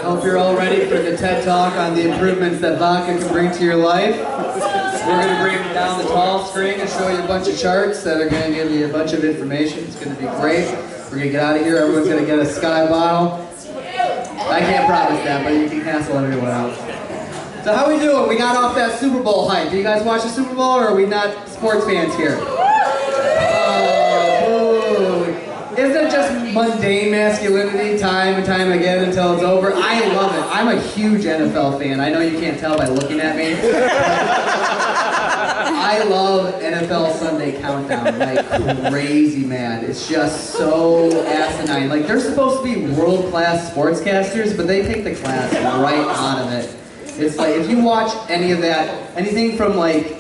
Hope you're all ready for the TED Talk on the improvements that vodka can bring to your life. We're going to bring down the tall screen and show you a bunch of charts that are going to give you a bunch of information. It's going to be great. We're going to get out of here. Everyone's going to get a Sky bottle. I can't promise that, but you can hassle everyone else. So how we doing? We got off that Super Bowl hype. Do you guys watch the Super Bowl, or are we not sports fans here? Isn't it just mundane masculinity time and time again until it's over? I love it. I'm a huge NFL fan. I know you can't tell by looking at me. I love NFL Sunday Countdown like crazy, man. It's just so asinine. Like, they're supposed to be world-class sportscasters, but they take the class right out of it. It's like, if you watch any of that, anything from like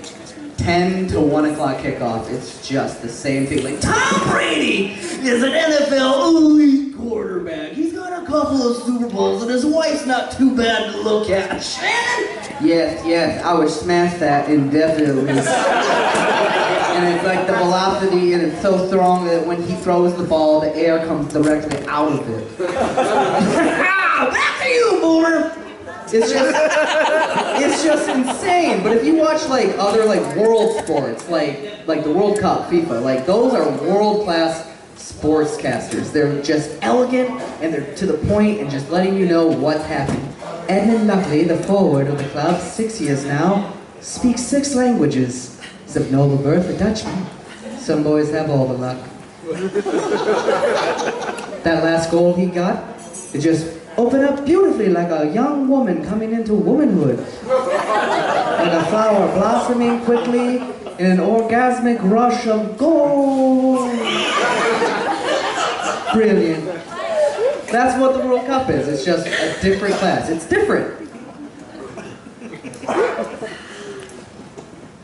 10 to 1 o'clock kickoff, it's just the same thing. Like, Tom Brady is an NFL elite quarterback. He's got a couple of Super Bowls and his wife's not too bad to look at. Shannon? Yes, I would smash that indefinitely. And it's like the velocity, and it's so strong that when he throws the ball, the air comes directly out of it. Back to you, Boomer! It's just insane. But if you watch like other like world sports, like the World Cup, FIFA, like those are world-class sportscasters. They're just elegant and they're to the point and just letting you know what's happening. Edmund Luckley, the forward of the club, 6 years now, speaks 6 languages. He's of noble birth, a Dutchman. Some boys have all the luck. That last goal he got, it just opened up beautifully like a young woman coming into womanhood. Like a flower blossoming quickly in an orgasmic rush of gold. Brilliant. That's what the World Cup is. It's just a different class. It's different.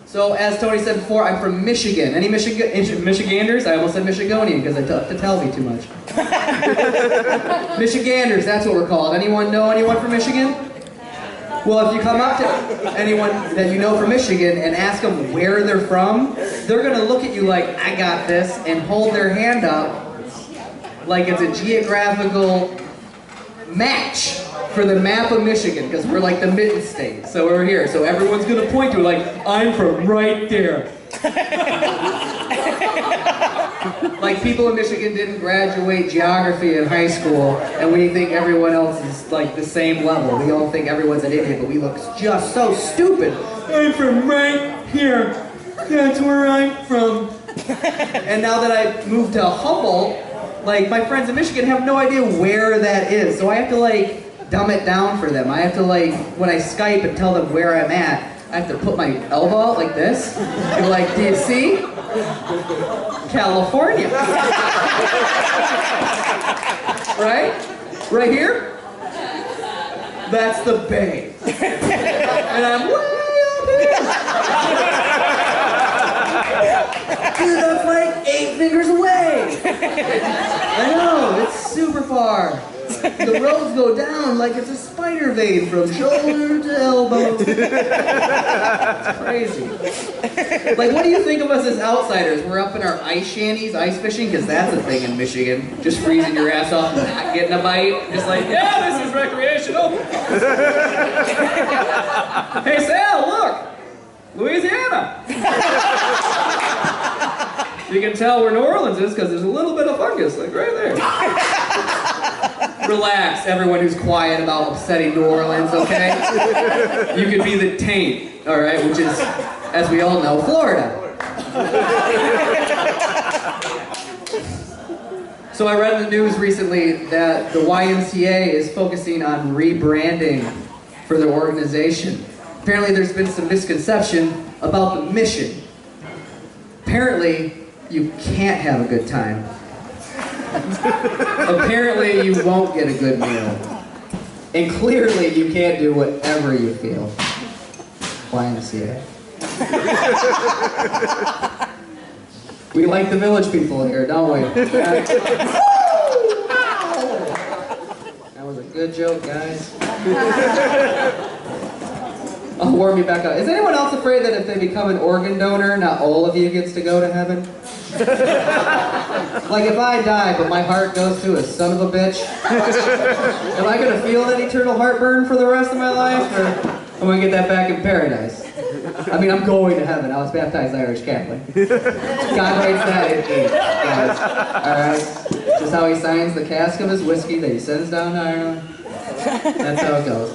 So, as Tony said before, I'm from Michigan. Any Michiganders? I almost said Michigonian because I have to tell me too much. Michiganders, that's what we're called. Anyone know anyone from Michigan? Well, if you come up to anyone that you know from Michigan and ask them where they're from, they're going to look at you like, I got this, and hold their hand up like it's a geographical match for the map of Michigan, because we're like the mitten state, so we're here. So everyone's going to point to it like, I'm from right there. Like, people in Michigan didn't graduate geography in high school, and we think everyone else is like the same level. We all think everyone's an idiot, but we look just so stupid. I'm from right here. That's where I'm from. And now that I moved to Humboldt, like, my friends in Michigan have no idea where that is, so I have to like dumb it down for them. I have to like, when I Skype and tell them where I'm at, I have to put my elbow out like this, and be like, do you see? California. Right? Right here? That's the Bay. And I'm way up here. Dude, that's like 8 fingers away. I know, it's super far. The roads go down like it's a spider vein from shoulder to elbow. It's crazy. Like, what do you think of us as outsiders? We're up in our ice shanties, ice fishing, because that's a thing in Michigan. Just freezing your ass off and not getting a bite. Just like, yeah, this is recreational. Hey, Sal, look! Louisiana! You can tell where New Orleans is because there's a little bit of fungus, like right there. Relax, everyone who's quiet about upsetting New Orleans, okay? You could be the taint, all right, which is, as we all know, Florida. So I read in the news recently that the YMCA is focusing on rebranding for their organization. Apparently there's been some misconception about the mission. Apparently, you can't have a good time. Apparently, you won't get a good meal. And clearly, you can't do whatever you feel. YMCA. We like the village people here, don't we? That was a good joke, guys. I'll warm you back up. Is anyone else afraid that if they become an organ donor, not all of you gets to go to heaven? Like if I die, but my heart goes to a son of a bitch, am I gonna feel that eternal heartburn for the rest of my life, or am I gonna get that back in paradise? I mean, I'm going to heaven. I was baptized Irish Catholic. God writes that in ink, guys. Alright? Just how he signs the cask of his whiskey that he sends down to Ireland. That's how it goes.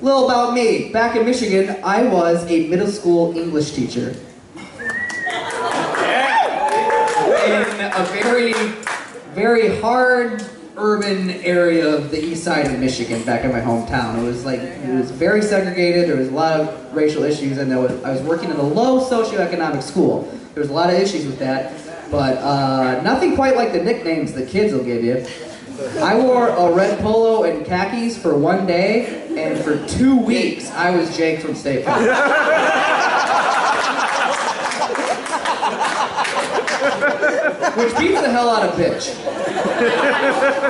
Little about me. Back in Michigan, I was a middle school English teacher. In a very, very hard urban area of the east side of Michigan, back in my hometown. It was very segregated. There was a lot of racial issues, and I was working in a low socioeconomic school. There was a lot of issues with that, but nothing quite like the nicknames the kids will give you. I wore a red polo and khakis for one day, and for 2 weeks, I was Jake from State Farm. Which beats the hell out of bitch.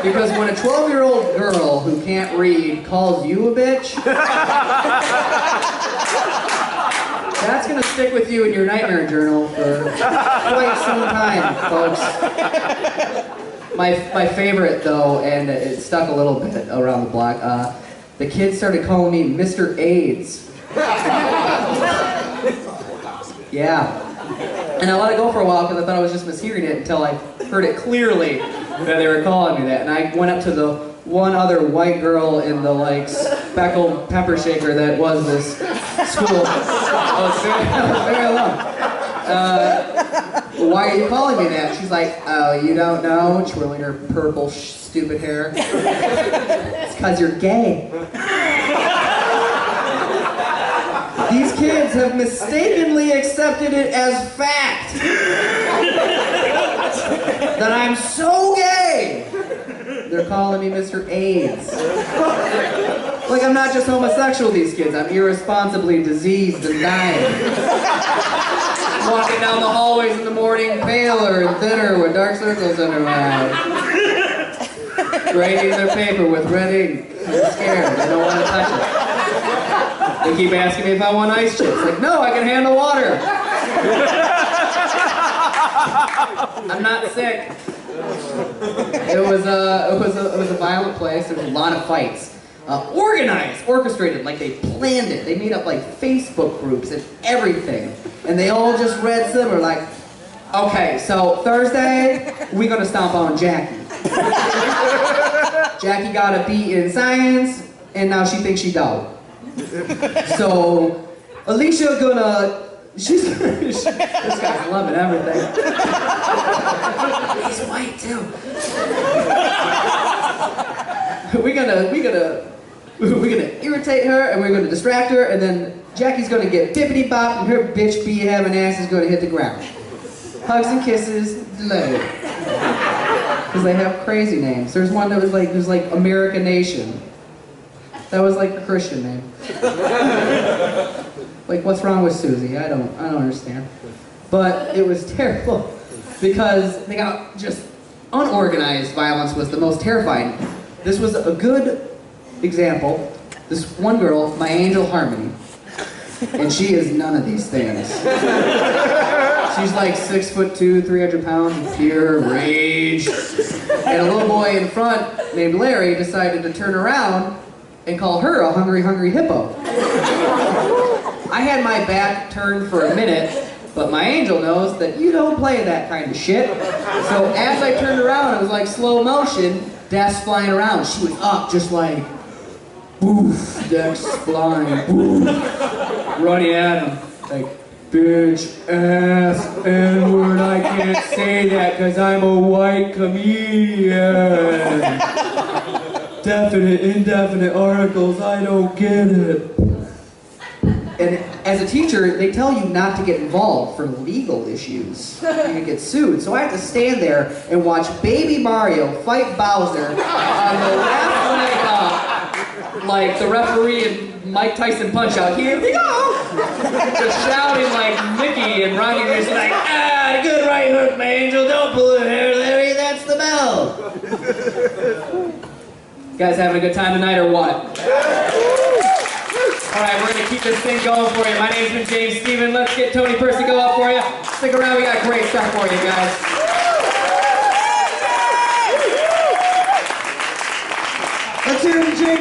Because when a 12-year-old girl who can't read calls you a bitch, that's gonna stick with you in your nightmare journal for quite some time, folks. My favorite, though, and it stuck a little bit around the block, the kids started calling me Mr. AIDS. Yeah. And I let it go for a while because I thought I was just mishearing it until I heard it clearly that they were calling me that. And I went up to the one other white girl in the, like, speckled pepper shaker that was this school. I was very alone. Why are you calling me that? She's like, oh, you don't know? Twirling her purple, stupid hair. It's because you're gay. These kids have mistakenly accepted it as fact that I'm so gay. They're calling me Mr. AIDS. Like I'm not just homosexual, these kids. I'm irresponsibly diseased and dying. Walking down the hallways in the morning, paler and thinner with dark circles under my eyes. Grading their paper with red ink. I'm scared. I don't want to touch it. They keep asking me if I want ice chips. Like, no, I can handle water. I'm not sick. It was a violent place. There was a lot of fights. Organized, orchestrated, like they planned it. They made up like Facebook groups and everything. And they all just read similar, like, okay, so Thursday, we're gonna stomp on Jackie. Jackie got a B in science, and now she thinks she dog. So, Alicia this guy's loving everything. He's white too. We're gonna irritate her, and we're gonna distract her, and then Jackie's gonna get bippity bop, and her bitch bee having ass is gonna hit the ground. Hugs and kisses, delayed. Because they have crazy names. There's one that was like American Nation. That was like a Christian name. Like, what's wrong with Susie? I don't understand. But it was terrible because they got just unorganized violence was the most terrifying. This was a good example. This one girl, my angel Harmony, and she is none of these things. She's like 6'2", 300 pounds of pure rage. And a little boy in front named Larry decided to turn around and call her a hungry, hungry hippo. I had my back turned for a minute, but my angel knows that you don't play that kind of shit. So as I turned around, it was like slow motion, desks flying around. She was up just like, boof, desks flying, boof, running at him. Like, bitch, ass, N-word, I can't say that because I'm a white comedian. Definite, indefinite articles, I don't get it. And as a teacher, they tell you not to get involved for legal issues. You can get sued. So I have to stand there and watch Baby Mario fight Bowser on the last leg up, like the referee in Mike Tyson Punch-Out. Here we go! Just shouting like Mickey and rocking just like, ah, good right hook, my angel, don't pull her hair, Larry, that's the bell. You guys having a good time tonight or what? All right, we're going to keep this thing going for you. My name's been James Stephen. Let's get Tony Percy go up for you. Stick around, we got great stuff for you guys. Let's hear it, Jake.